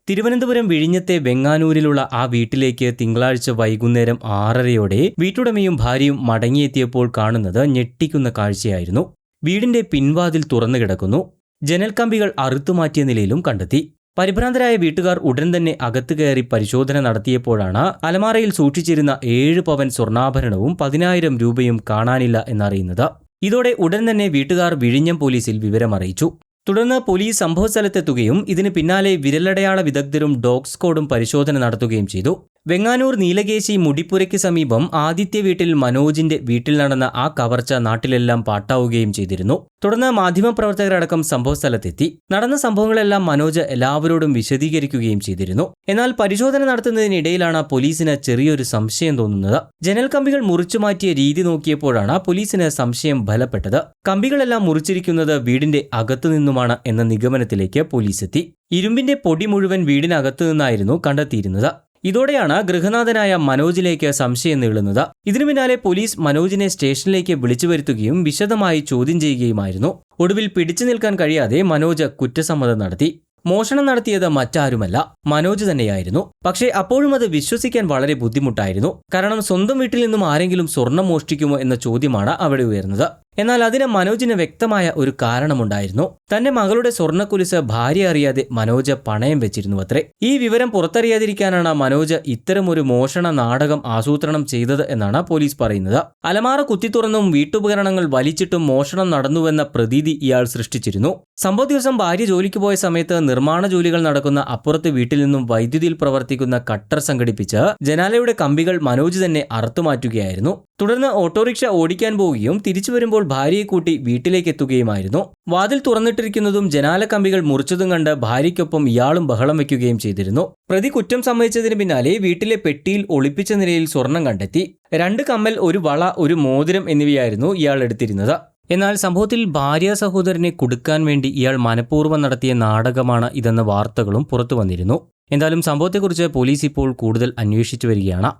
തിരുവനന്തപുരം വിഴിഞ്ഞത്തെ വെങ്ങാനൂരിലുള്ള ആ വീട്ടിലേക്ക് തിങ്കളാഴ്ച വൈകുന്നേരം 6:30 വീട്ടുടമയും ഭാര്യയും മടങ്ങിയെത്തിയപ്പോൾ കാണുന്നത് ഞെട്ടിക്കുന്ന കാഴ്ചയായിരുന്നു. വീടിന്റെ പിൻവാതിൽ തുറന്നു കിടക്കുന്നു. ജനൽക്കമ്പികൾ അറുത്തുമാറ്റിയ നിലയിലും കണ്ടെത്തി. പരിഭ്രാന്തരായ വീട്ടുകാർ ഉടൻ തന്നെ അകത്ത് കയറി പരിശോധന നടത്തിയപ്പോഴാണ് അലമാരയിൽ സൂക്ഷിച്ചിരുന്ന 7 പവൻ സ്വർണ്ണാഭരണവും 10,000 രൂപയും കാണാനില്ല എന്നറിയുന്നത്. ഇതോടെ ഉടൻ തന്നെ വീട്ടുകാർ വിഴിഞ്ഞം പോലീസിൽ വിവരമറിയിച്ചു. തുടർന്ന് പോലീസ് സംഭവസ്ഥലത്തെത്തുകയും ഇതിന് പിന്നാലെ വിരലടയാള വിദഗ്ധരും ഡോഗ് സ്ക്വാഡും പരിശോധന നടത്തുകയും ചെയ്തു. വെങ്ങാനൂർ നീലകേശി മുടിപ്പുരയ്ക്ക് സമീപം ആദിത്യ വീട്ടിൽ മനോജിന്റെ വീട്ടിൽ നടന്ന ആ കവർച്ച നാട്ടിലെല്ലാം പാട്ടാവുകയും ചെയ്തിരുന്നു. തുടർന്ന് മാധ്യമപ്രവർത്തകരടക്കം സംഭവസ്ഥലത്തെത്തി. നടന്ന സംഭവങ്ങളെല്ലാം മനോജ് എല്ലാവരോടും വിശദീകരിക്കുകയും ചെയ്തിരുന്നു. എന്നാൽ പരിശോധന നടത്തുന്നതിനിടയിലാണ് പോലീസിന് ചെറിയൊരു സംശയം തോന്നുന്നത്. ജനൽക്കമ്പികൾ മുറിച്ചുമാറ്റിയ രീതി നോക്കിയപ്പോഴാണ് പോലീസിന് സംശയം ബലപ്പെട്ടത്. കമ്പികളെല്ലാം മുറിച്ചിരിക്കുന്നത് വീടിന്റെ അകത്തുനിന്നുമാണ് എന്ന നിഗമനത്തിലേക്ക് പോലീസ് എത്തി. ഇരുമ്പിന്റെ പൊടി മുഴുവൻ വീടിനകത്തു നിന്നായിരുന്നു കണ്ടെത്തിയിരുന്നത്. ഇതോടെയാണ് ഗൃഹനാഥനായ മനോജിലേക്ക് സംശയം നീളുന്നത്. ഇതിനു പിന്നാലെ പോലീസ് മനോജിനെ സ്റ്റേഷനിലേക്ക് വിളിച്ചു വരുത്തുകയും വിശദമായി ചോദ്യം ചെയ്യുകയുമായിരുന്നു. ഒടുവിൽ പിടിച്ചു നിൽക്കാൻ കഴിയാതെ മനോജ് കുറ്റസമ്മതം നടത്തി. മോഷണം നടത്തിയത് മറ്റാരുമല്ല, മനോജ് തന്നെയായിരുന്നു. പക്ഷേ അപ്പോഴും അത് വിശ്വസിക്കാൻ വളരെ ബുദ്ധിമുട്ടായിരുന്നു. കാരണം സ്വന്തം വീട്ടിൽ നിന്നും ആരെങ്കിലും സ്വർണം മോഷ്ടിക്കുമോ എന്ന ചോദ്യമാണ് അവിടെ ഉയർന്നത്. എന്നാൽ അതിന് മനോജിന് വ്യക്തമായ ഒരു കാരണമുണ്ടായിരുന്നു. തന്റെ മകളുടെ സ്വർണ്ണക്കുലിസ് ഭാര്യ അറിയാതെ മനോജ് പണയം വെച്ചിരുന്നുവത്രേ. ഈ വിവരം പുറത്തറിയാതിരിക്കാനാണ് മനോജ് ഇത്തരമൊരു മോഷണ നാടകം ആസൂത്രണം ചെയ്തത് എന്നാണ് പോലീസ് പറയുന്നത്. അലമാര കുത്തിത്തുറന്നും വീട്ടുപകരണങ്ങൾ വലിച്ചിട്ടും മോഷണം നടന്നുവെന്ന പ്രതീതി ഇയാൾ സൃഷ്ടിച്ചിരുന്നു. സംഭവ ദിവസം ഭാര്യ ജോലിക്ക് പോയ സമയത്ത് നിർമ്മാണ ജോലികൾ നടക്കുന്ന അപ്പുറത്ത് വീട്ടിൽ നിന്നും വൈദ്യുതിയിൽ പ്രവർത്തിക്കുന്ന കട്ടർ സംഘടിപ്പിച്ച് ജനാലയുടെ കമ്പികൾ മനോജ് തന്നെ അറുത്തുമാറ്റുകയായിരുന്നു. തുടർന്ന് ഓട്ടോറിക്ഷ ഓടിക്കാൻ പോവുകയും തിരിച്ചു വരുമ്പോൾ ഭാര്യയെ കൂട്ടി വീട്ടിലേക്ക് എത്തുകയുമായിരുന്നു. വാതിൽ തുറന്നിട്ടിരിക്കുന്നതും ജനാല കമ്പികൾ മുറിച്ചതും കണ്ട് ഭാര്യയ്ക്കൊപ്പം ഇയാളും ബഹളം വയ്ക്കുകയും ചെയ്തിരുന്നു. പ്രതി കുറ്റം സമ്മതിച്ചതിന് പിന്നാലെ വീട്ടിലെ പെട്ടിയിൽ ഒളിപ്പിച്ച നിലയിൽ സ്വർണം കണ്ടെത്തി. 2 കമ്മൽ, 1 വള, 1 മോതിരം എന്നിവയായിരുന്നു ഇയാൾ എടുത്തിരുന്നത്. എന്നാൽ സംഭവത്തിൽ ഭാര്യ സഹോദരനെ കുടുക്കാൻ വേണ്ടി ഇയാൾ മനഃപൂർവ്വം നടത്തിയ നാടകമാണ് ഇതെന്ന വാർത്തകളും പുറത്തു വന്നിരുന്നു. എന്തായാലും സംഭവത്തെക്കുറിച്ച് പോലീസ് ഇപ്പോൾ കൂടുതൽ അന്വേഷിച്ചു വരികയാണ്.